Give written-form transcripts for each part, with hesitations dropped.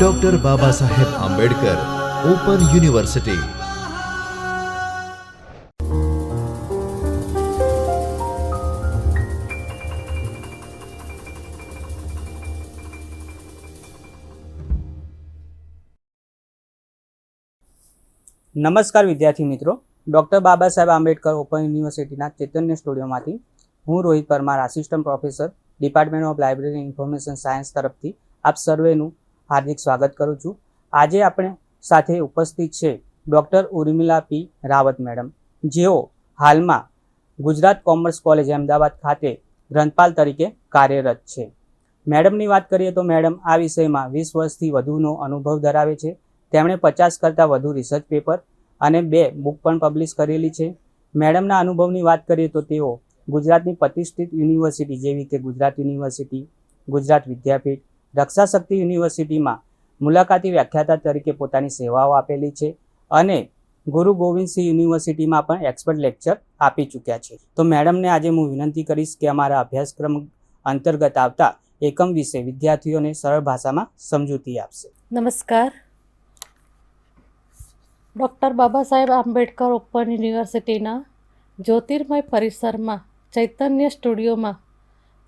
Doctor Baba Saheb Ambedkar open university. નમસ્કાર વિદ્યાર્થી મિત્રો, ડૉક્ટર બાબા સાહેબ આંબેડકર ઓપન યુનિવર્સિટીના ચૈતન્ય સ્ટુડિયોમાંથી હું Rohit Parmar, assistant professor, department of library information science તરફથી આપ સર્વેનું હાર્દિક સ્વાગત કરું છું. આજે આપણે સાથે ઉપસ્થિત છે ડૉક્ટર ઉર્મિલા પી રાવત મેડમ, જેઓ હાલમાં ગુજરાત કોમર્સ કોલેજ અમદાવાદ ખાતે ગ્રંથપાલ તરીકે કાર્યરત છે. મેડમની વાત કરીએ તો મેડમ આ વિષયમાં 20 વર્ષથી વધુનો અનુભવ ધરાવે છે. તેમણે 50 કરતાં વધુ રિસર્ચ પેપર અને 2 બુક પણ પબ્લિશ કરેલી છે. મેડમના અનુભવની વાત કરીએ તો તેઓ ગુજરાતની પ્રતિષ્ઠિત યુનિવર્સિટી જેવી કે ગુજરાત યુનિવર્સિટી, ગુજરાત વિદ્યાપીઠ, રક્ષાશક્તિ યુનિવર્સિટીમાં મુલાકાતી વ્યાખ્યાતા તરીકે પોતાની સેવાઓ આપેલી છે અને ગુરુ ગોવિંદસિંહ યુનિવર્સિટીમાં પણ એક્સપર્ટ લેક્ચર આપી ચૂક્યા છે. તો મેડમને આજે હું વિનંતી કરીશ કે અમારા અભ્યાસક્રમ અંતર્ગત આવતા એકમ વિશે વિદ્યાર્થીઓને સરળ ભાષામાં સમજૂતી આપશે. નમસ્કાર. ડૉક્ટર બાબા સાહેબ આંબેડકર ઓપન યુનિવર્સિટીના જ્યોતિર્મય પરિસરમાં ચૈતન્ય સ્ટુડિયોમાં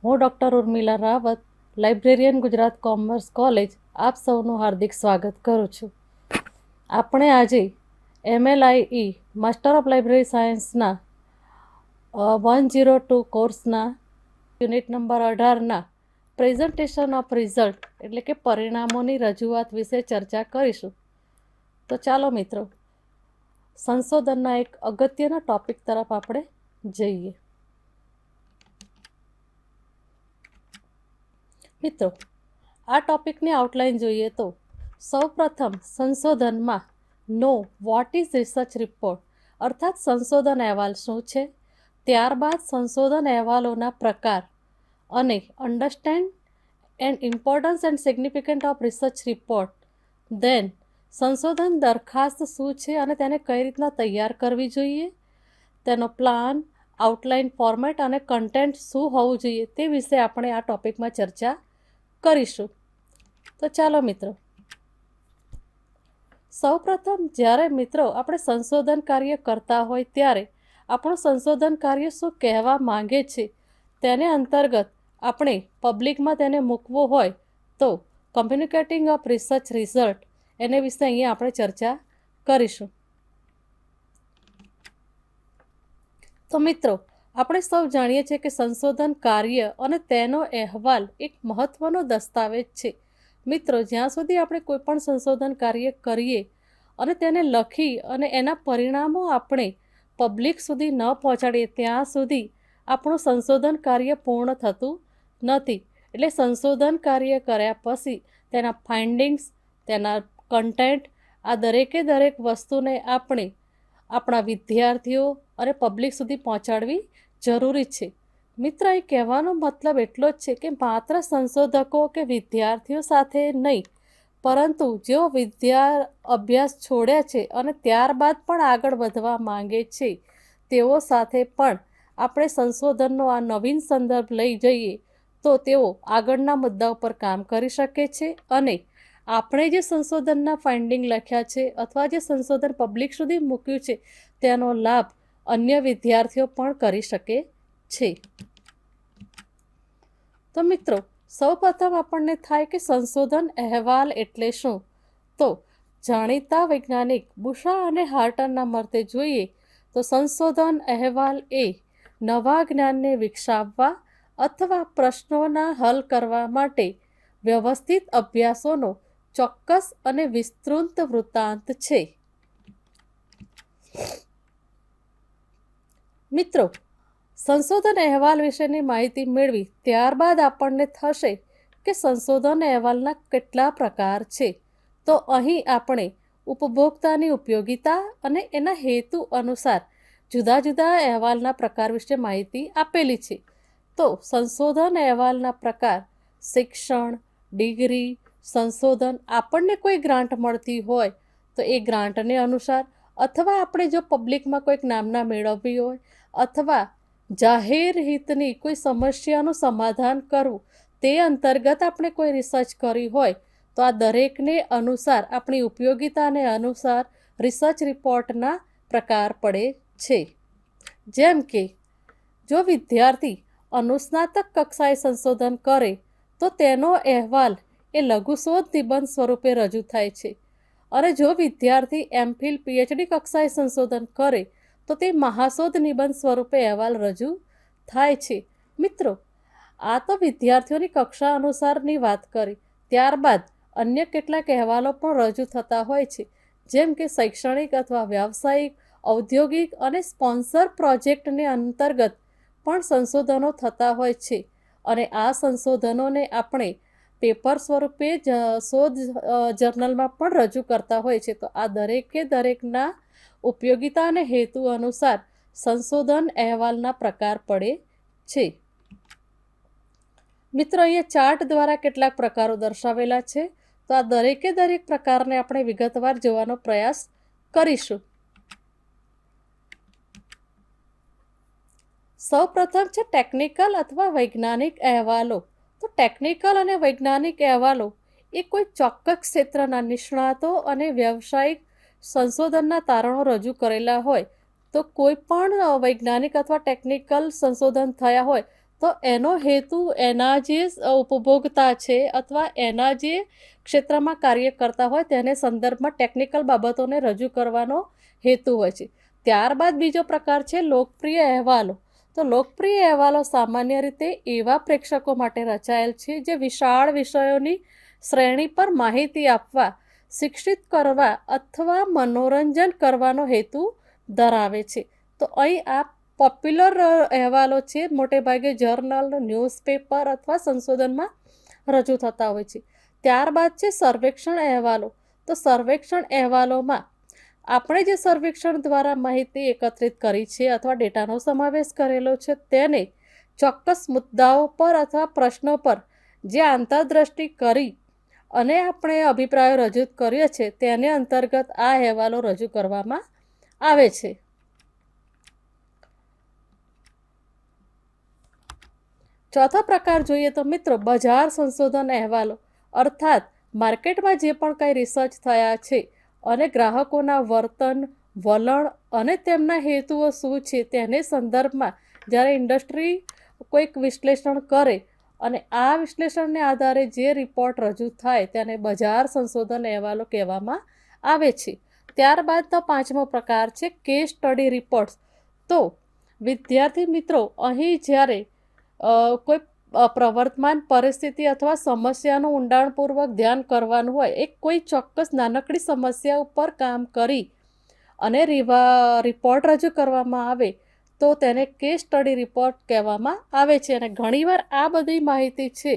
હું doctor Urmila Rawat, librarian, Gujarat commerce college, આપ સૌનું હાર્દિક સ્વાગત કરું છું. આપણે આજે MLIE માસ્ટર ઓફ લાઇબ્રેરી સાયન્સના 102 કોર્સના યુનિટ નંબર 18ના પ્રેઝન્ટેશન ઓફ રિઝલ્ટ એટલે કે પરિણામોની રજૂઆત વિશે ચર્ચા કરીશું. તો ચાલો મિત્રો, સંશોધનના એક અગત્યના ટૉપિક તરફ આપણે જઈએ. મિત્રો, આ ટૉપિકની આઉટલાઇન જોઈએ તો સૌપ્રથમ સંશોધનમાં વોટ ઇઝ રિસર્ચ રિપોર્ટ અર્થાત સંશોધન અહેવાલ શું છે, ત્યારબાદ સંશોધન અહેવાલોના પ્રકાર અને understand and importance and significant of research report, then સંશોધન દરખાસ્ત શું છે અને તેને કઈ રીતના તૈયાર કરવી જોઈએ, તેનો પ્લાન, આઉટલાઇન, ફોર્મેટ અને કન્ટેન્ટ શું હોવું જોઈએ તે વિશે આપણે આ ટૉપિકમાં ચર્ચા કરીશું. તો ચાલો મિત્રો, સૌપ્રથમ જ્યારે મિત્રો આપણે સંશોધન કાર્ય કરતા હોય ત્યારે આપણું સંશોધન કાર્ય શું કહેવા માંગે છે તેને અંતર્ગત આપણે પબ્લિકમાં તેને મૂકવું હોય તો કમ્યુનિકેટિંગ ઓફ રિસર્ચ રિઝલ્ટ એને વિશે અહીંયા આપણે ચર્ચા કરીશું. તો મિત્રો, આપણે સૌ જાણીએ છીએ કે સંશોધન કાર્ય અને તેનો અહેવાલ એક મહત્ત્વનો દસ્તાવેજ છે. મિત્રો, જ્યાં સુધી આપણે કોઈ પણ સંશોધન કાર્ય કરીએ અને તેને લખી અને એના પરિણામો આપણે પબ્લિક સુધી ન પહોંચાડીએ ત્યાં સુધી આપણું સંશોધન કાર્ય પૂર્ણ થતું નથી. એટલે સંશોધન કાર્ય કર્યા પછી તેના ફાઇન્ડિંગ્સ, તેના કન્ટેન્ટ, આ દરેકે દરેક વસ્તુને આપણે આપણા વિદ્યાર્થીઓ અને પબ્લિક સુધી પહોંચાડવી જરૂરી છે. મિત્ર, એ કહેવાનો મતલબ એટલો જ છે કે માત્ર સંશોધકો કે વિદ્યાર્થીઓ સાથે નહીં, પરંતુ જેઓ અભ્યાસ છોડ્યા છે અને ત્યારબાદ પણ આગળ વધવા માંગે છે તેઓ સાથે પણ આપણે સંશોધનનો આ નવીન સંદર્ભ લઈ જઈએ તો તેઓ આગળના મુદ્દા ઉપર કામ કરી શકે છે અને આપણે જે સંશોધનના ફાઇન્ડિંગ લખ્યા છે અથવા જે સંશોધન પબ્લિક સુધી મૂક્યું છે તેનો લાભ અન્ય વિદ્યાર્થીઓ પણ કરી શકે છે. તો મિત્રો, સૌપ્રથમ આપણને થાય કે સંશોધન અહેવાલ એટલે શું? તો જાણીતા વૈજ્ઞાનિક બુશા અને હાર્ટનના મતે જોઈએ તો સંશોધન અહેવાલ એ નવા જ્ઞાનને વિકસાવવા અથવા પ્રશ્નોના હલ કરવા માટે વ્યવસ્થિત અભ્યાસોનો ચોક્કસ અને વિસ્તૃત વૃત્તાંત છે. મિત્રો, સંશોધન અહેવાલ વિશેની માહિતી મેળવી ત્યારબાદ આપણને થશે કે સંશોધન અહેવાલના કેટલા પ્રકાર છે. તો અહીં આપણે ઉપભોક્તાની ઉપયોગિતા અને એના હેતુ અનુસાર જુદા જુદા અહેવાલના પ્રકાર વિશે માહિતી આપેલી છે. તો સંશોધન અહેવાલના પ્રકાર: શિક્ષણ, ડિગ્રી, સંશોધન, આપણને કોઈ ગ્રાન્ટ મળતી હોય તો એ ગ્રાન્ટને અનુસાર, અથવા આપણે જો પબ્લિકમાં કોઈક નામના મેળવવી હોય અથવા જાહેર હિતની કોઈ સમસ્યાનું સમાધાન કરવું તે અંતર્ગત આપણે કોઈ રિસર્ચ કરી હોય તો આ દરેકને અનુસાર આપણી ઉપયોગિતાને અનુસાર રિસર્ચ રિપોર્ટના પ્રકાર પડે છે. જેમ કે જો વિદ્યાર્થી અનુસ્નાતક કક્ષાએ સંશોધન કરે તો તેનો અહેવાલ એ લઘુશોધ નિબંધ સ્વરૂપે રજૂ થાય છે, અને જો વિદ્યાર્થી એમફિલ પીએચડી કક્ષાએ સંશોધન કરે તો તે મહાશોધ નિબંધ સ્વરૂપે અહેવાલ રજૂ થાય છે. મિત્રો, આ તો વિદ્યાર્થીઓની કક્ષા અનુસારની વાત કરી. ત્યારબાદ અન્ય કેટલાક અહેવાલો પણ રજૂ થતા હોય છે, જેમ કે શૈક્ષણિક અથવા વ્યાવસાયિક, ઔદ્યોગિક અને સ્પોન્સર પ્રોજેક્ટને અંતર્ગત પણ સંશોધનો થતા હોય છે, અને આ સંશોધનોને આપણે પેપર સ્વરૂપે શોધ જર્નલમાં પણ રજૂ કરતા હોય છે. તો આ દરેકના ઉપયોગિતા અને હેતુ અનુસાર સંશોધન અહેવાલના પ્રકાર પડે છે. મિત્રો, અહીંયા ચાર્ટ દ્વારા કેટલાક પ્રકારો દર્શાવેલા છે, તો આ દરેક પ્રકારને આપણે વિગતવાર જોવાનો પ્રયાસ કરીશું. સૌપ્રથમ છે ટેકનિકલ અથવા વૈજ્ઞાનિક અહેવાલો. તો ટેકનિકલ અને વૈજ્ઞાનિક અહેવાલો એ કોઈ ચોક્કસ ક્ષેત્રના નિષ્ણાતો અને વ્યાવસાયિક સંશોધનના તારણો રજૂ કરેલા હોય. તો કોઈ પણ વૈજ્ઞાનિક અથવા ટેકનિકલ સંશોધન થયા હોય તો એનો હેતુ એના જે ઉપભોક્તા છે અથવા એના જે ક્ષેત્રમાં કાર્ય કરતા હોય તેને સંદર્ભમાં ટેકનિકલ બાબતોને રજૂ કરવાનો હેતુ હોય છે. ત્યારબાદ બીજો પ્રકાર છે લોકપ્રિય અહેવાલો. તો લોકપ્રિય અહેવાલો સામાન્ય રીતે એવા પ્રેક્ષકો માટે રચાયેલ છે જે વિશાળ વિષયોની શ્રેણી પર માહિતી આપવા, શિક્ષિત કરવા અથવા મનોરંજન કરવાનો હેતુ ધરાવે છે. તો અહીં આ પોપ્યુલર અહેવાલો છે, મોટે ભાગે જર્નલ, ન્યૂઝપેપર અથવા સંશોધનમાં રજૂ થતા હોય છે. ત્યારબાદ છે સર્વેક્ષણ અહેવાલો. તો સર્વેક્ષણ અહેવાલોમાં આપણે જે સર્વેક્ષણ દ્વારા માહિતી એકત્રિત કરી છે અથવા ડેટાનો સમાવેશ કરેલો છે તેને ચોક્કસ મુદ્દાઓ પર અથવા પ્રશ્નો પર જે આંતરદ્રષ્ટિ કરી અને આપણે અભિપ્રાયો રજૂ કર્યો છે તેને અંતર્ગત આ અહેવાલો રજૂ કરવામાં આવે છે. ચોથો પ્રકાર જોઈએ તો મિત્રો બજાર સંશોધન અહેવાલો, અર્થાત માર્કેટમાં જે પણ કંઈ રિસર્ચ થયા છે અને ગ્રાહકોના વર્તન, વલણ અને તેમના હેતુઓ શું છે તેને સંદર્ભમાં જ્યારે ઇન્ડસ્ટ્રી કોઈક વિશ્લેષણ કરે અને આ વિશ્લેષણને આધારે જે રિપોર્ટ રજૂ થાય તેને બજાર સંશોધન અહેવાલો કહેવામાં આવે છે. ત્યારબાદનો પાંચમો પ્રકાર છે કેસ સ્ટડી રિપોર્ટ્સ. તો વિદ્યાર્થી મિત્રો, અહીં જ્યારે કોઈ પ્રવર્તમાન પરિસ્થિતિ અથવા સમસ્યાનું ઊંડાણપૂર્વક ધ્યાન કરવાનું હોય, એક કોઈ ચોક્કસ નાનકડી સમસ્યા ઉપર કામ કરી અને રિપોર્ટ રજૂ કરવામાં આવે તો તેને કેસ સ્ટડી રિપોર્ટ કહેવામાં આવે છે. અને ઘણીવાર આ બધી માહિતી છે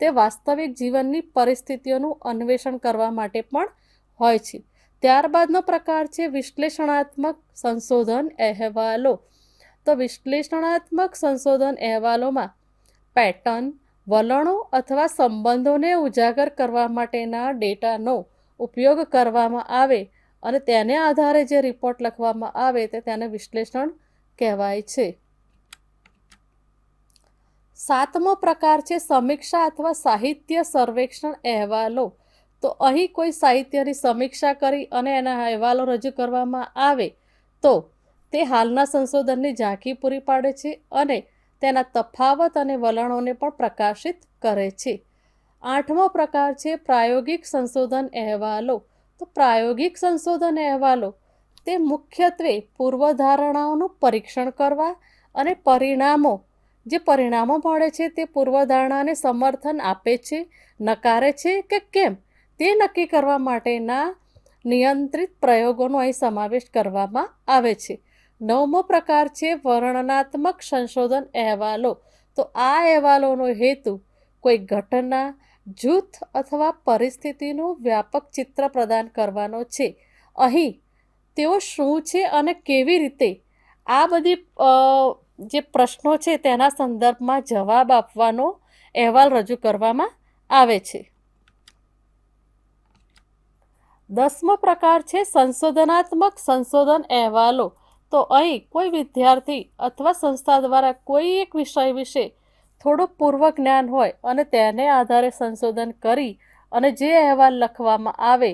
તે વાસ્તવિક જીવનની પરિસ્થિતિઓનું અન્વેષણ કરવા માટે પણ હોય છે. ત્યારબાદનો પ્રકાર છે વિશ્લેષણાત્મક સંશોધન અહેવાલો. તો વિશ્લેષણાત્મક સંશોધન અહેવાલોમાં પેટર્ન, વલણો અથવા સંબંધોને ઉજાગર કરવા માટેના ડેટાનો ઉપયોગ કરવામાં આવે અને તેને આધારે જે રિપોર્ટ લખવામાં આવે તેને વિશ્લેષણ કહેવાય છે. સાતમો પ્રકાર છે સમીક્ષા અથવા સાહિત્ય સર્વેક્ષણ અહેવાલો. તો અહીં કોઈ સાહિત્યની સમીક્ષા કરી અને એના અહેવાલો રજૂ કરવામાં આવે તો તે હાલના સંશોધનની ઝાંખી પૂરી પાડે છે અને તેના તફાવત અને વલણોને પણ પ્રકાશિત કરે છે. આઠમો પ્રકાર છે પ્રાયોગિક સંશોધન અહેવાલો. તો પ્રાયોગિક સંશોધન અહેવાલો તે મુખ્યત્વે પૂર્વધારણાઓનું પરીક્ષણ કરવા અને જે પરિણામો મળે છે તે પૂર્વધારણાને સમર્થન આપે છે, નકારે છે કે કેમ તે નક્કી કરવા માટેના નિયંત્રિત પ્રયોગોનો અહીં સમાવેશ કરવામાં આવે છે. નવમો પ્રકાર છે વર્ણનાત્મક સંશોધન અહેવાલો. તો આ અહેવાલોનો હેતુ કોઈ ઘટના, જૂથ અથવા પરિસ્થિતિનું વ્યાપક ચિત્ર પ્રદાન કરવાનો છે. અહીં તેઓ શું છે અને કેવી રીતે આ બધી જે પ્રશ્નો છે તેના સંદર્ભમાં જવાબ આપવાનો અહેવાલ રજૂ કરવામાં આવે છે. 10મો પ્રકાર છે સંશોધનાત્મક સંશોધન અહેવાલો. તો અહીં કોઈ વિદ્યાર્થી અથવા સંસ્થા દ્વારા કોઈ એક વિષય વિશે થોડું પૂર્વ જ્ઞાન હોય અને તેને આધારે સંશોધન કરી અને જે અહેવાલ લખવામાં આવે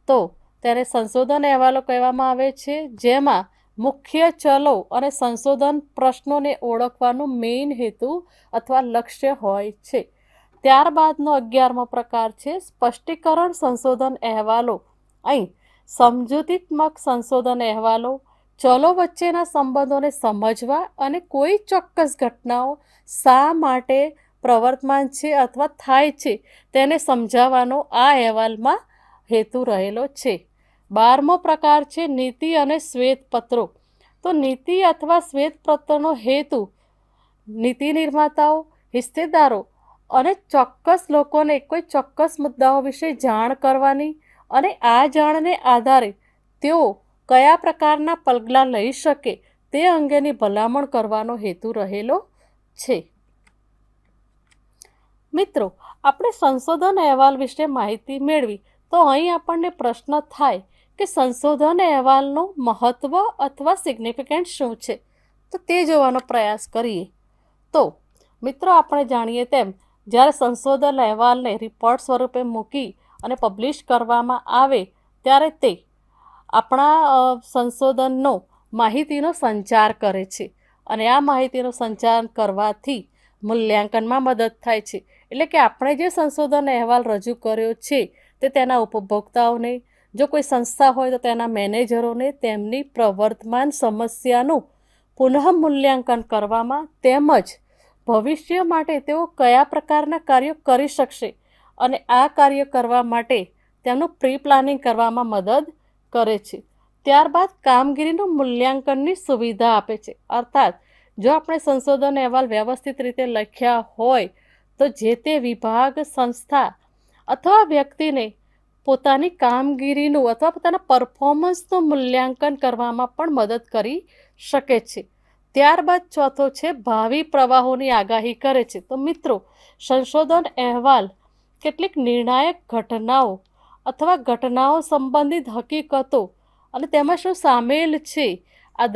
તો તેને સંશોધન અહેવાલો કહેવામાં આવે છે, જેમાં મુખ્ય ચલો અને સંશોધન પ્રશ્નોને ઓળખવાનો મેઇન હેતુ અથવા લક્ષ્ય હોય છે. ત્યારબાદનો 11મો પ્રકાર છે સ્પષ્ટીકરણ સંશોધન અહેવાલો. અહીં સમજૂતીત્મક સંશોધન અહેવાલો ચલો વચ્ચેના સંબંધોને સમજવા અને કોઈ ચોક્કસ ઘટનાઓ શા માટે પ્રવર્તમાન છે અથવા થાય છે તેને સમજાવવાનો આ અહેવાલમાં હેતુ રહેલો છે. 12મો પ્રકાર છે નીતિ અને શ્વેતપત્રો. તો નીતિ અથવા શ્વેતપત્રનો હેતુ નીતિ નિર્માતાઓ, હિસ્સેદારો અને ચોક્કસ લોકોને કોઈ ચોક્કસ મુદ્દાઓ વિશે જાણ કરવાની અને આ જાણને આધારે તેઓ કયા પ્રકારના પગલાં લઈ શકે તે અંગેની ભલામણ કરવાનો હેતુ રહેલો છે. મિત્રો, આપણે સંશોધન અહેવાલ વિશે માહિતી મેળવી તો અહીં આપણને પ્રશ્ન થાય કે સંશોધન અહેવાલનું મહત્ત્વ અથવા સિગ્નિફિકન્સ શું છે, તો તે જોવાનો પ્રયાસ કરીએ. તો મિત્રો, આપણે જાણીએ તેમ જ્યારે સંશોધન અહેવાલને રિપોર્ટ સ્વરૂપે મૂકી અને પબ્લિશ કરવામાં આવે ત્યારે તે આપણા સંશોધનનો માહિતીનો સંચાર કરે છે અને આ માહિતીનો સંચાર કરવાથી મૂલ્યાંકનમાં મદદ થાય છે. એટલે કે આપણે જે સંશોધન અહેવાલ રજૂ કર્યો છે તે તેના ઉપભોક્તાઓને, જો કોઈ સંસ્થા હોય તો તેના મેનેજરોને તેમની પ્રવર્તમાન સમસ્યાનું પુનઃમૂલ્યાંકન કરવામાં તેમજ ભવિષ્ય માટે તેઓ કયા પ્રકારના કાર્યો કરી શકશે અને આ કાર્ય કરવા માટે તેમનું પ્રી પ્લાનિંગ કરવામાં મદદ કરે છે. ત્યારબાદ કામગીરીનું મૂલ્યાંકનની સુવિધા આપે છે. અર્થાત જો આપણે સંશોધન અહેવાલ વ્યવસ્થિત રીતે લખ્યા હોય તો જે તે વિભાગ, સંસ્થા અથવા વ્યક્તિને પોતાની કામગીરીનું અથવા પોતાના પરફોર્મન્સનું મૂલ્યાંકન કરવામાં પણ મદદ કરી શકે છે. ત્યારબાદ ચોથો છે ભાવિ પ્રવાહોની આગાહી કરે છે. તો મિત્રો, સંશોધન અહેવાલ કેટલીક નિર્ણાયક ઘટનાઓ અથવા ઘટનાઓ સંબંધિત હકીકતો અને તેમાં શું સામેલ છે આ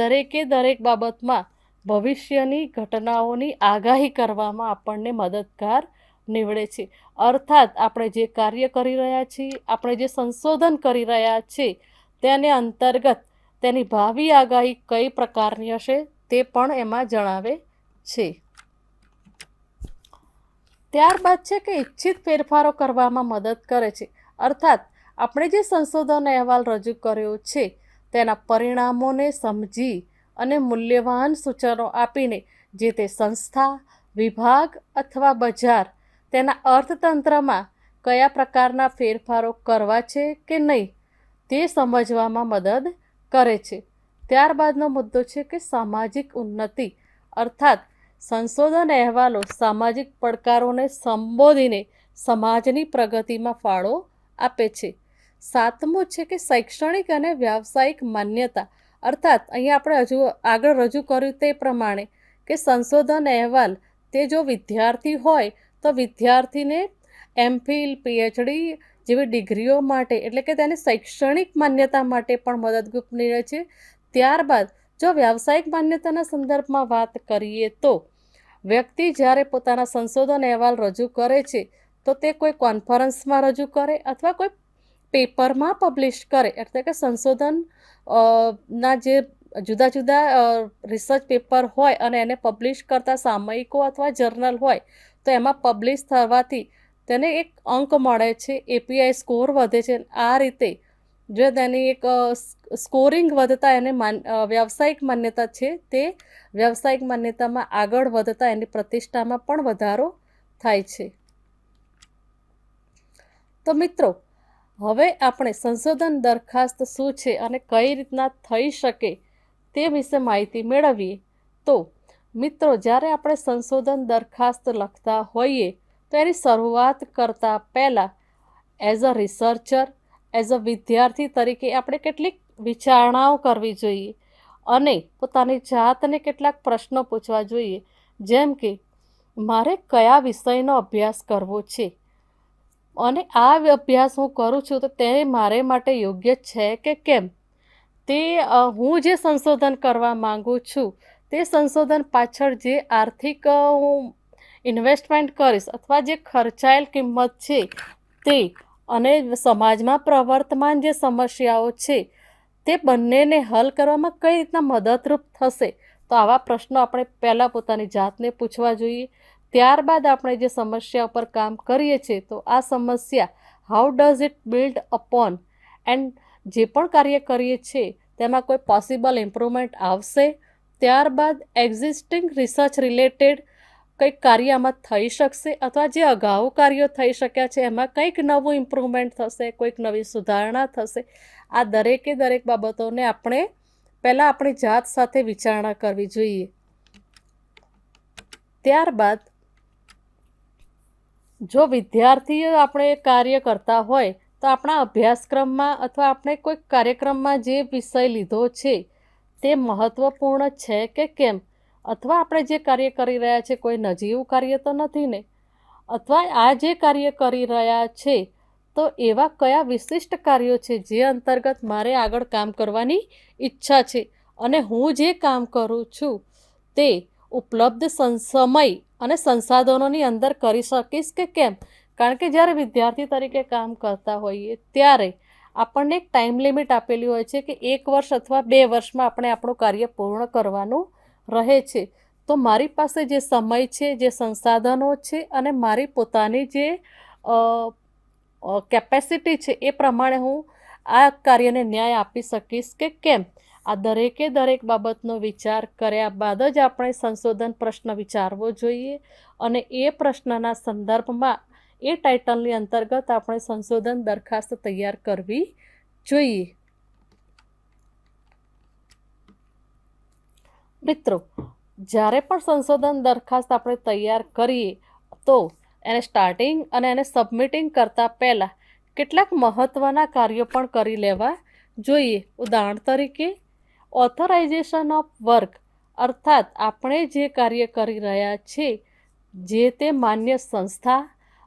દરેક બાબતમાં ભવિષ્યની ઘટનાઓની આગાહી કરવામાં આપણને મદદગાર નીવડે છે. અર્થાત આપણે જે કાર્ય કરી રહ્યા છીએ, આપણે જે સંશોધન કરી રહ્યા છીએ તેને અંતર્ગત તેની ભાવિ આગાહી કઈ પ્રકારની હશે તે પણ એમાં જણાવે છે. ત્યારબાદ છે કે ઇચ્છિત ફેરફારો કરવામાં મદદ કરે છે. અર્થાત આપણે જે સંશોધન અહેવાલ રજૂ કર્યો છે તેના પરિણામોને સમજી અને મૂલ્યવાન સૂચનો આપીને જે તે સંસ્થા, વિભાગ અથવા બજાર તેના અર્થતંત્રમાં કયા પ્રકારના ફેરફારો કરવા છે કે નહીં તે સમજવામાં મદદ કરે છે. ત્યારબાદનો મુદ્દો છે કે સામાજિક ઉન્નતિ. અર્થાત સંશોધન અહેવાલો સામાજિક પડકારોને સંબોધીને સમાજની પ્રગતિમાં ફાળો આપે છે. 7મું છે કે શૈક્ષણિક અને વ્યાવસાયિક માન્યતા. અર્થાત અહીંયા આપણે હજુ આગળ રજૂ કર્યું તે પ્રમાણે કે સંશોધન અહેવાલ તે જો વિદ્યાર્થી હોય તો વિદ્યાર્થીને MPhil, PhD જેવી ડિગ્રીઓ માટે એટલે કે તેની શૈક્ષણિક માન્યતા માટે પણ મદદરૂપ નીવડે છે. ત્યારબાદ જો વ્યાવસાયિક માન્યતાના સંદર્ભમાં વાત કરીએ તો વ્યક્તિ જ્યારે પોતાના સંશોધન અહેવાલ રજૂ કરે છે તો તે કોઈ કોન્ફરન્સમાં રજૂ કરે અથવા કોઈ પેપરમાં પબ્લિશ કરે, એટલે કે સંશોધન ના જે જુદા જુદા રિસર્ચ પેપર હોય અને એને પબ્લિશ કરતા સામયિકો અથવા જર્નલ હોય તો એમાં પબ્લિશ થવાથી તેને એક અંક મળે છે, API સ્કોર વધે છે. આ રીતે જો તેની એક સ્કોરિંગ વધતા એને વ્યાવસાયિક માન્યતા છે તે વ્યાવસાયિક માન્યતામાં આગળ વધતા એની પ્રતિષ્ઠામાં પણ વધારો થાય છે. તો મિત્રો, હવે આપણે સંશોધન દરખાસ્ત શું છે અને કઈ રીતના થઈ શકે તે વિશે માહિતી મેળવીએ. તો મિત્રો, જ્યારે આપણે સંશોધન દરખાસ્ત લખતા હોઈએ તો એની શરૂઆત કરતાં પહેલાં as a researcher, as a વિદ્યાર્થી તરીકે આપણે કેટલીક વિચારણાઓ કરવી જોઈએ અને પોતાની જાતને કેટલાક પ્રશ્નો પૂછવા જોઈએ, જેમ કે મારે કયા વિષયનો અભ્યાસ કરવો છે અને આ અભ્યાસ હું કરું છું તો તે મારે માટે યોગ્ય છે કે કેમ. તે હું જે સંશોધન કરવા માગું છું તે સંશોધન પાછળ જે આર્થિક હું ઇન્વેસ્ટમેન્ટ કરીશ અથવા જે ખર્ચાયેલ કિંમત છે તે અને સમાજમાં પ્રવર્તમાન જે સમસ્યાઓ છે તે બંનેને હલ કરવામાં કઈ રીતના મદદરૂપ થશે, તો આવા પ્રશ્નો આપણે પહેલાં પોતાની જાતને પૂછવા જોઈએ. ત્યારબાદ આપણે જે સમસ્યા ઉપર કામ કરીએ છીએ તો આ સમસ્યા how does it build upon and જે પણ કાર્ય કરીએ છીએ તેમાં કોઈ પોસિબલ ઇમ્પ્રુવમેન્ટ આવશે. ત્યારબાદ એક્ઝિસ્ટિંગ રિસર્ચ રિલેટેડ કંઈક કાર્ય આમાં થઈ શકશે અથવા જે અગાઉ કાર્યો થઈ શક્યા છે એમાં કંઈક નવું ઇમ્પ્રુવમેન્ટ થશે, કોઈક નવી સુધારણા થશે. આ દરેકે દરેક બાબતોને આપણે પહેલાં આપણી જાત સાથે વિચારણા કરવી જોઈએ. ત્યારબાદ જો વિદ્યાર્થીઓ આપણે કાર્ય કરતા હોય તો આપણા અભ્યાસક્રમમાં અથવા આપણે કોઈક કાર્યક્રમમાં જે વિષય લીધો છે તે મહત્ત્વપૂર્ણ છે કે કેમ, અથવા આપણે જે કાર્ય કરી રહ્યા છે કોઈ નજીવું કાર્ય તો નથી ને, અથવા આ જે કાર્ય કરી રહ્યા છે તો એવા કયા વિશિષ્ટ કાર્યો છે જે અંતર્ગત મારે આગળ કામ કરવાની ઈચ્છા છે અને હું જે કામ કરું છું તે ઉપલબ્ધ સમય અને સંસાધનોની અંદર કરી શકીશ કે કેમ. કારણ કે જ્યારે વિદ્યાર્થી તરીકે કામ કરતા હોઈએ ત્યારે આપણને એક ટાઈમ લિમિટ આપેલી હોય છે કે 1 વર્ષ અથવા 2 વર્ષમાં આપણે આપણું કાર્ય પૂર્ણ કરવાનું રહે છે. તો મારી પાસે જે સમય છે, જે સંસાધનો છે અને મારી પોતાની જે કેપેસિટી છે એ પ્રમાણે હું આ કાર્યને ન્યાય આપી શકીશ કે કેમ. આ દરેકે દરેક બાબતનો વિચાર કર્યા બાદ જ આપણે સંશોધન પ્રશ્ન વિચારવો જોઈએ અને એ પ્રશ્નના સંદર્ભમાં એ ટાઇટલની અંતર્ગત આપણે સંશોધન દરખાસ્ત તૈયાર કરવી જોઈએ. મિત્રો, જ્યારે પણ સંશોધન દરખાસ્ત આપણે તૈયાર કરીએ તો એને સ્ટાર્ટિંગ અને એને સબમિટિંગ કરતાં પહેલાં કેટલાક મહત્ત્વના કાર્યો પણ કરી લેવા જોઈએ. ઉદાહરણ તરીકે ઓથોરાઇઝેશન ઓફ વર્ક, અર્થાત આપણે જે કાર્ય કરી રહ્યા છીએ જે તે માન્ય સંસ્થા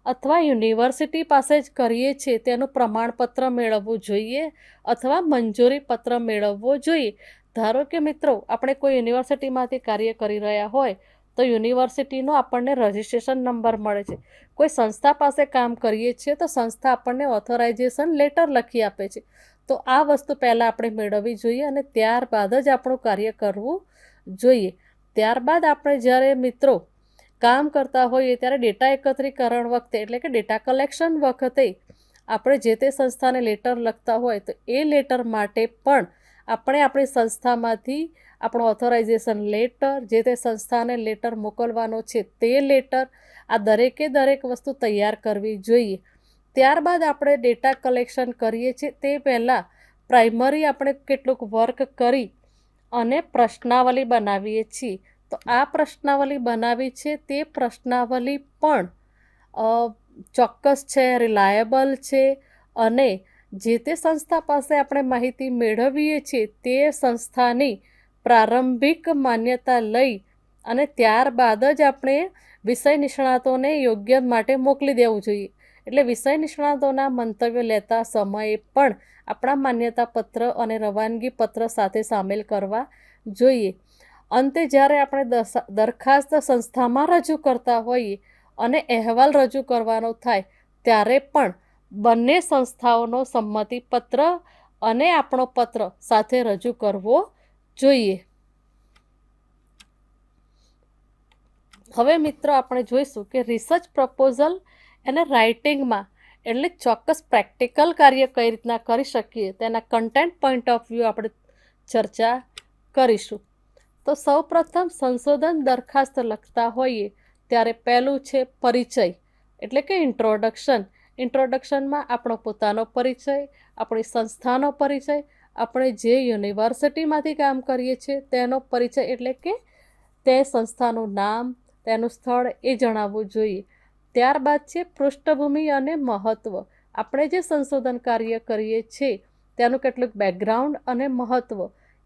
અથવા યુનિવર્સિટી પાસે જ કરીએ છીએ તેનું પ્રમાણપત્ર મેળવવું જોઈએ અથવા મંજૂરી પત્ર મેળવવો જોઈએ. ધારો કે મિત્રો આપણે કોઈ યુનિવર્સિટીમાંથી કાર્ય કરી રહ્યા હોય તો યુનિવર્સિટીનો આપણને રજિસ્ટ્રેશન નંબર મળે છે. કોઈ સંસ્થા પાસે કામ કરીએ છીએ તો સંસ્થા આપણને ઓથોરાઇઝેશન લેટર લખી આપે છે. તો આ વસ્તુ પહેલાં આપણે મેળવવી જોઈએ અને ત્યારબાદ જ આપણું કાર્ય કરવું જોઈએ. ત્યારબાદ આપણે જ્યારે મિત્રો કામ કરતા હોઈએ ત્યારે ડેટા એકત્રીકરણ વખતે એટલે કે ડેટા કલેક્શન વખતે આપણે જે તે સંસ્થાને લેટર લખતા હોય તો એ લેટર માટે પણ આપણે આપણી સંસ્થામાંથી આપણો ઓથોરાઇઝેશન લેટર, જે તે સંસ્થાને લેટર મોકલવાનો છે તે લેટર, આ દરેકે દરેક વસ્તુ તૈયાર કરવી જોઈએ. ત્યારબાદ આપણે ડેટા કલેક્શન કરીએ છીએ તે પહેલાં પ્રાઇમરી આપણે કેટલુંક વર્ક કરી અને પ્રશ્નાવલી બનાવીએ છીએ. તો આ પ્રશ્નાવલી બનાવી છે તે પ્રશ્નાવલી પણ ચોક્કસ છે, રિલાયબલ છે અને જે તે સંસ્થા પાસે આપણે માહિતી મેળવીએ છીએ તે સંસ્થાની પ્રારંભિક માન્યતા લઈ અને ત્યારબાદ જ આપણે વિષય નિષ્ણાતોને યોગ્ય માટે મોકલી દેવું જોઈએ. એટલે વિષય નિષ્ણાતોના મંતવ્ય લેતા સમયે પણ આપણા માન્યતા પત્ર અને રવાનગી પત્ર સાથે સામેલ કરવા જોઈએ. અંતે જ્યારે આપણે દરખાસ્ત સંસ્થામાં રજૂ કરતા હોઈએ અને અહેવાલ રજૂ કરવાનો થાય ત્યારે પણ બંને સંસ્થાઓનો સંમતિપત્ર અને આપણો પત્ર સાથે રજૂ કરવો જોઈએ. હવે મિત્રો આપણે જોઈશું કે રિસર્ચ પ્રપોઝલ એને રાઇટિંગમાં એટલે ચોક્કસ પ્રેક્ટિકલ કાર્ય કઈ રીતના કરી શકીએ તેના કન્ટેન્ટ પોઈન્ટ ઓફ વ્યૂ આપણે ચર્ચા કરીશું. તો સૌપ્રથમ સંશોધન દરખાસ્ત લખતા હોઈએ ત્યારે પહેલું છે પરિચય એટલે કે ઇન્ટ્રોડક્શન. ઇન્ટ્રોડક્શનમાં આપણો પોતાનો પરિચય, આપણી સંસ્થાનો પરિચય, આપણે જે યુનિવર્સિટીમાંથી કામ કરીએ છીએ તેનો પરિચય એટલે કે તે સંસ્થાનું નામ, તેનું સ્થળ એ જણાવવું જોઈએ. ત્યારબાદ છે પૃષ્ઠભૂમિ અને મહત્ત્વ. આપણે જે સંશોધન કાર્ય કરીએ છીએ તેનું કેટલુંક બેકગ્રાઉન્ડ અને મહત્ત્વ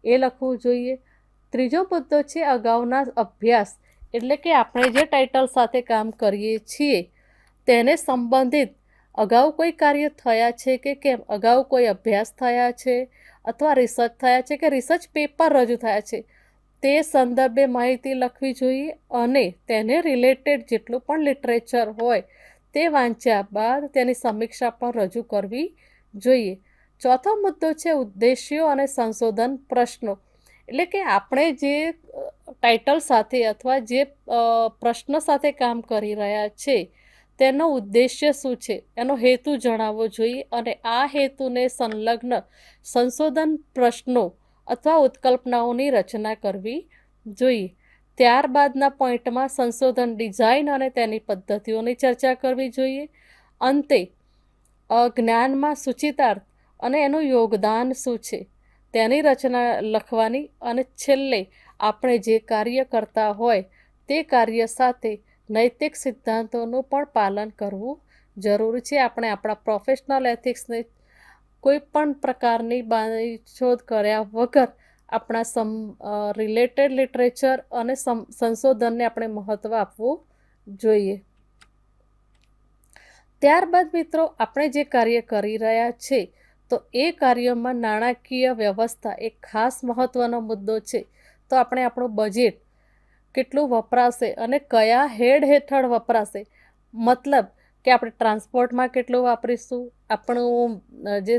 એ લખવું જોઈએ. ત્રીજો મુદ્દો છે અગાઉના અભ્યાસ એટલે કે આપણે જે ટાઇટલ સાથે કામ કરીએ છીએ તેને સંબંધિત અગાઉ કોઈ કાર્ય થયા છે કે કેમ, અગાઉ કોઈ અભ્યાસ થયા છે અથવા રિસર્ચ થયા છે કે રિસર્ચ પેપર રજૂ થયા છે તે સંદર્ભે માહિતી લખવી જોઈએ અને તેને રિલેટેડ જેટલું પણ લિટરેચર હોય તે વાંચ્યા બાદ તેની સમીક્ષા પણ રજૂ કરવી જોઈએ. ચોથો મુદ્દો છે ઉદ્દેશ્યો અને સંશોધન પ્રશ્નો. એટલે કે આપણે જે ટાઇટલ સાથે અથવા જે પ્રશ્ન સાથે કામ કરી રહ્યા છે તેનો ઉદ્દેશ્ય શું છે, એનો હેતુ જણાવવો જોઈએ અને આ હેતુને સંલગ્ન સંશોધન પ્રશ્નો અથવા ઉત્કલ્પનાઓની રચના કરવી જોઈએ. ત્યારબાદના પોઈન્ટમાં સંશોધન ડિઝાઇન અને તેની પદ્ધતિઓની ચર્ચા કરવી જોઈએ. અંતે જ્ઞાનમાં સૂચિતાર્થ અને એનું યોગદાન શું છે તેની રચના લખવાની અને છેલ્લે આપણે જે કાર્ય કરતા હોય તે કાર્ય સાથે નૈતિક સિદ્ધાંતોનું પણ પાલન કરવું જરૂરી છે. આપણે આપણા પ્રોફેશનલ એથિક્સને કોઈ પણ પ્રકારની બાંધછોડ કર્યા વગર આપણા રિલેટેડ લિટરેચર અને સંશોધનને આપણે મહત્ત્વ આપવું જોઈએ. ત્યારબાદ મિત્રો આપણે જે કાર્ય કરી રહ્યા છે તો એ કાર્યમાં નાણાકીય વ્યવસ્થા એક ખાસ મહત્ત્વનો મુદ્દો છે. તો આપણે આપણું બજેટ કેટલું વપરાશે અને કયા હેડ હેઠળ વપરાશે, મતલબ કે આપણે ટ્રાન્સપોર્ટમાં કેટલું વાપરીશું, આપણું જે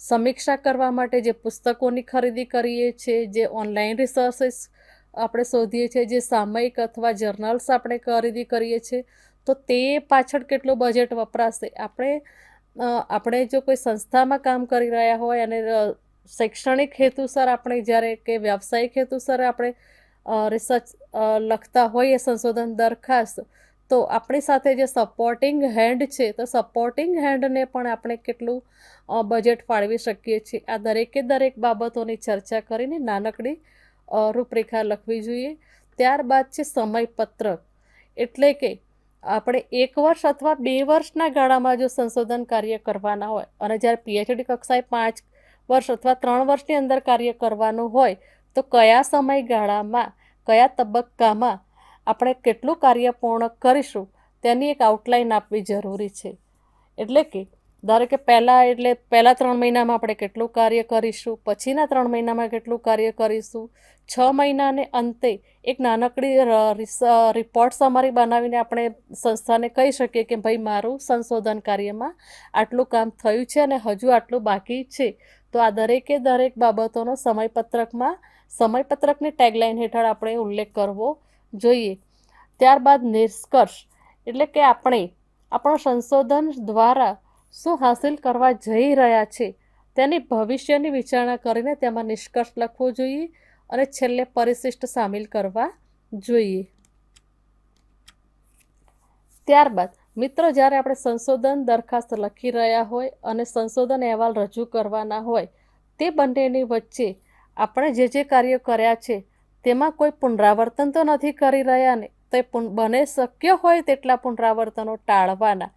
સમીક્ષા કરવા માટે જે પુસ્તકોની ખરીદી કરીએ છીએ, જે ઓનલાઈન રિસોર્સિસ આપણે શોધીએ છીએ, જે સામયિક અથવા જર્નલ્સ આપણે ખરીદી કરીએ છીએ, તો તે પાછળ કેટલું બજેટ વપરાશે. આપણે જો કોઈ સંસ્થામાં કામ કરી રહ્યા હોય અને શૈક્ષણિક હેતુસર આપણે જ્યારે કે વ્યાવસાયિક હેતુસર આપણે રિસર્ચ લખતા હોઈએ સંશોધન દરખાસ્ત, તો આપણી સાથે જે સપોર્ટિંગ હેન્ડ છે તો સપોર્ટિંગ હેન્ડને પણ આપણે કેટલું બજેટ ફાળવી શકીએ છીએ. આ દરેક બાબતોની ચર્ચા કરીને નાનકડી રૂપરેખા લખવી જોઈએ. ત્યારબાદ છે સમયપત્રક. એટલે કે આપણે 1 વર્ષ અથવા 2 વર્ષના ગાળામાં જો સંશોધન કાર્ય કરવાના હોય અને જ્યારે પીએચડી કક્ષાએ 5 વર્ષ અથવા 3 વર્ષની અંદર કાર્ય કરવાનું હોય તો કયા સમયગાળામાં કયા તબક્કામાં આપણે કેટલું કાર્ય પૂર્ણ કરીશું તેની એક આઉટલાઈન આપવી જરૂરી છે. એટલે કે ધારો કે પહેલા 3 મહિનામાં આપણે કેટલું કાર્ય કરીશું, પછીના 3 મહિનામાં કેટલું કાર્ય કરીશું, 6 મહિનાને અંતે એક નાનકડી રિપોર્ટ સમરી બનાવીને આપણે સંસ્થાને કહી શકીએ કે ભાઈ મારું સંશોધન કાર્યમાં આટલું કામ થયું છે અને હજુ આટલું બાકી છે. તો આ દરેક બાબતોનો સમયપત્રકની ટેગલાઇન હેઠળ આપણે ઉલ્લેખ કરવો જોઈએ. ત્યારબાદ નિષ્કર્ષ. એટલે કે આપણે આપણું સંશોધન દ્વારા શું હાંસિલ કરવા જઈ રહ્યા છે તેની ભવિષ્યની વિચારણા કરીને તેમાં નિષ્કર્ષ લખવો જોઈએ અને છેલ્લે પરિશિષ્ટ સામેલ કરવા જોઈએ. ત્યારબાદ મિત્રો જ્યારે આપણે સંશોધન દરખાસ્ત લખી રહ્યા હોય અને સંશોધન અહેવાલ રજૂ કરવાના હોય તે બંનેની વચ્ચે આપણે જે કાર્ય કર્યા છે તેમાં કોઈ પુનરાવર્તન તો નથી કરી રહ્યા ને, તે બને શક્ય હોય તેટલા પુનરાવર્તનો ટાળવાના.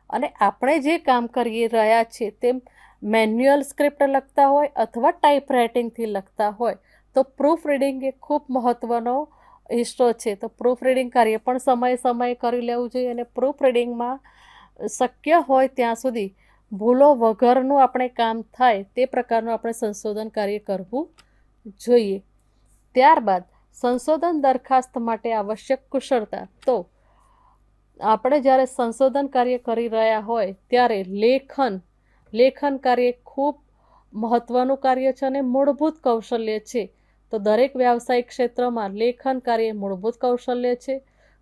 અને આપણે જે કામ કરી રહ્યા છીએ તેમ મેન્યુઅલ સ્ક્રિપ્ટ લખતા હોય અથવા ટાઈપ રાઇટિંગથી લખતા હોય તો પ્રૂફ રીડિંગ એ ખૂબ મહત્ત્વનો હિસ્સો છે. તો પ્રૂફ રીડિંગ કાર્ય પણ સમયે કરી લેવું જોઈએ અને પ્રૂફ રીડિંગમાં શક્ય હોય ત્યાં સુધી ભૂલો વગરનું આપણે કામ થાય તે પ્રકારનું આપણે સંશોધન કાર્ય કરવું જોઈએ. ત્યારબાદ સંશોધન દરખાસ્ત માટે આવશ્યક કુશળતા. તો આપણે જ્યારે સંશોધન કાર્ય કરી રહ્યા હોય ત્યારે લેખન કાર્ય ખૂબ મહત્ત્વનું કાર્ય છે અને મૂળભૂત કૌશલ્ય છે. તો દરેક વ્યાવસાયિક ક્ષેત્રમાં લેખન કાર્ય મૂળભૂત કૌશલ્ય છે.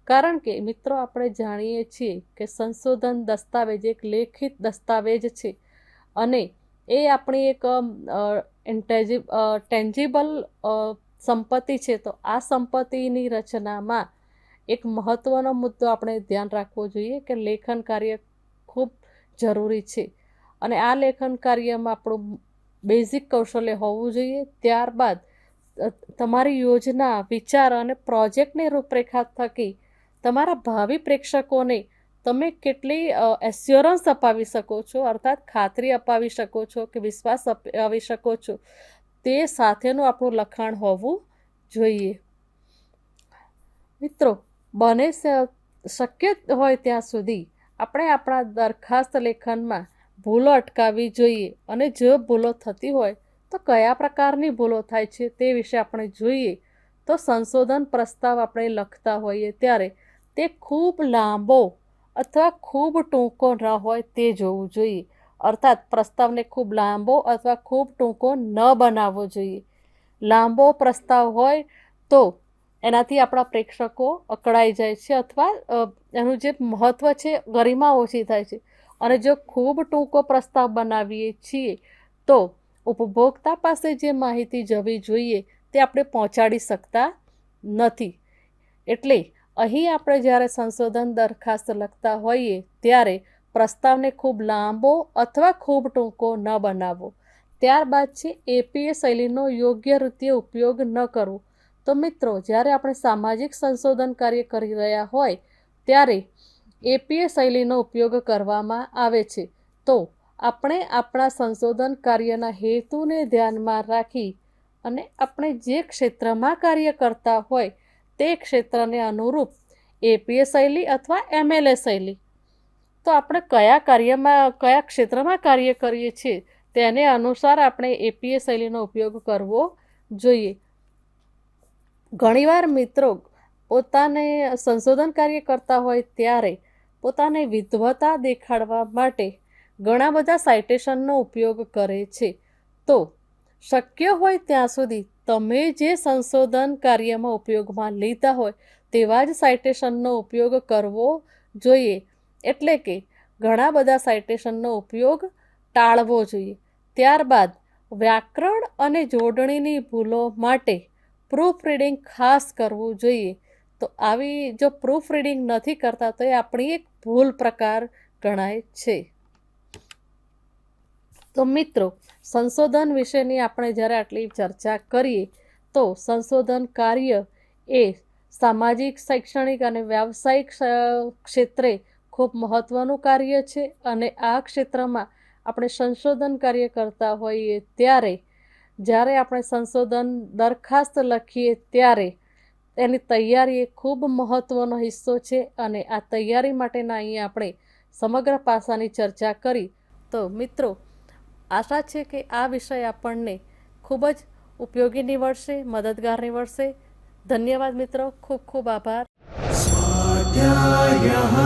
કારણ કે મિત્રો આપણે જાણીએ છીએ કે સંશોધન દસ્તાવેજ એક લેખિત દસ્તાવેજ છે અને એ આપણી એક ટેન્જિબલ સંપત્તિ છે. તો આ સંપત્તિની રચનામાં એક મહત્ત્વનો મુદ્દો આપણે ધ્યાન રાખવો જોઈએ કે લેખન કાર્ય ખૂબ જરૂરી છે અને આ લેખન કાર્યમાં આપણું બેઝિક કૌશલ્ય હોવું જોઈએ. ત્યારબાદ તમારી યોજના, વિચાર અને પ્રોજેક્ટની રૂપરેખા થકી તમારા ભાવિ પ્રેક્ષકોને તમે કેટલી એસ્યોરન્સ અપાવી શકો છો, અર્થાત ખાતરી અપાવી શકો છો કે વિશ્વાસ અપાવી શકો છો, તે સાથેનું આપણું લખાણ હોવું જોઈએ. મિત્રો બને શક્ય હોય ત્યાં સુધી આપણે આપણા દરખાસ્ત લેખનમાં ભૂલો અટકાવવી જોઈએ અને જો ભૂલો થતી હોય તો કયા પ્રકારની ભૂલો થાય છે તે વિશે આપણે જોઈએ. તો સંશોધન પ્રસ્તાવ આપણે લખતા હોઈએ ત્યારે તે ખૂબ લાંબો અથવા ખૂબ ટૂંકો ન હોય તે જોવું જોઈએ. અર્થાત પ્રસ્તાવને ખૂબ લાંબો અથવા ખૂબ ટૂંકો ન બનાવવો જોઈએ. લાંબો પ્રસ્તાવ હોય તો એનાથી આપણા પ્રેક્ષકો અકળાઈ જાય છે અથવા એનું જે મહત્ત્વ છે ગરિમા ઓછી થાય છે. અને જો ખૂબ ટૂંકો પ્રસ્તાવ બનાવીએ છીએ તો ઉપભોક્તા પાસે જે માહિતી જવી જોઈએ તે આપણે પહોંચાડી શકતા નથી. એટલે અહીં આપણે જ્યારે સંશોધન દરખાસ્ત લખતા હોઈએ ત્યારે પ્રસ્તાવને ખૂબ લાંબો અથવા ખૂબ ટૂંકો ન બનાવવો. ત્યારબાદ છે એપીએ શૈલીનો યોગ્ય રીતે ઉપયોગ ન કરવો. તો મિત્રો, જ્યારે આપણે સામાજિક સંશોધન કાર્ય કરી રહ્યા હોય ત્યારે એપીએ શૈલીનો ઉપયોગ કરવામાં આવે છે. તો આપણે આપણા સંશોધન કાર્યના હેતુને ધ્યાનમાં રાખી અને આપણે જે ક્ષેત્રમાં કાર્ય કરતા હોય તે ક્ષેત્રને અનુરૂપ એપીએ શૈલી અથવા એમએલએ શૈલી, તો આપણે કયા ક્ષેત્રમાં કાર્ય કરીએ છીએ તેને અનુસાર આપણે એપીએ શૈલીનો ઉપયોગ કરવો જોઈએ. ઘણીવાર મિત્રો પોતાને સંશોધન કાર્ય કરતા હોય ત્યારે પોતાને વિદ્વતા દેખાડવા માટે ઘણા બધા સાઇટેશનનો ઉપયોગ કરે છે. તો શક્ય હોય ત્યાં સુધી તમે જે સંશોધન કાર્યમાં ઉપયોગમાં લીધા હોય તેવા જ સાઇટેશનનો ઉપયોગ કરવો જોઈએ. એટલે કે ઘણા બધા સાઇટેશનનો ઉપયોગ ટાળવો જોઈએ. ત્યારબાદ વ્યાકરણ અને જોડણીની ભૂલો માટે પ્રૂફ રીડિંગ ખાસ કરવું જોઈએ. તો આવી જો પ્રૂફ રીડિંગ નથી કરતા તો એ આપણી એક ભૂલ પ્રકાર ગણાય છે. તો મિત્રો, સંશોધન વિશેની આપણે જ્યારે આટલી ચર્ચા કરીએ તો સંશોધન કાર્ય એ સામાજિક, શૈક્ષણિક અને વ્યાવસાયિક ક્ષેત્રે ખૂબ મહત્ત્વનું કાર્ય છે. અને આ ક્ષેત્રમાં આપણે સંશોધન કાર્ય કરતા હોઈએ ત્યારે જ્યારે આપણે સંશોધન દરખાસ્ત લખીએ ત્યારે એની તૈયારી એ ખૂબ મહત્ત્વનો હિસ્સો છે. અને આ તૈયારી માટેના અહીં આપણે સમગ્ર પાસાની ચર્ચા કરી. તો મિત્રો, આશા છે કે આ વિષય આપણને ખૂબ જ ઉપયોગી નીવડશે, મદદગાર નીવડશે. ધન્યવાદ મિત્રો, ખૂબ ખૂબ આભાર. स्वाध्यायः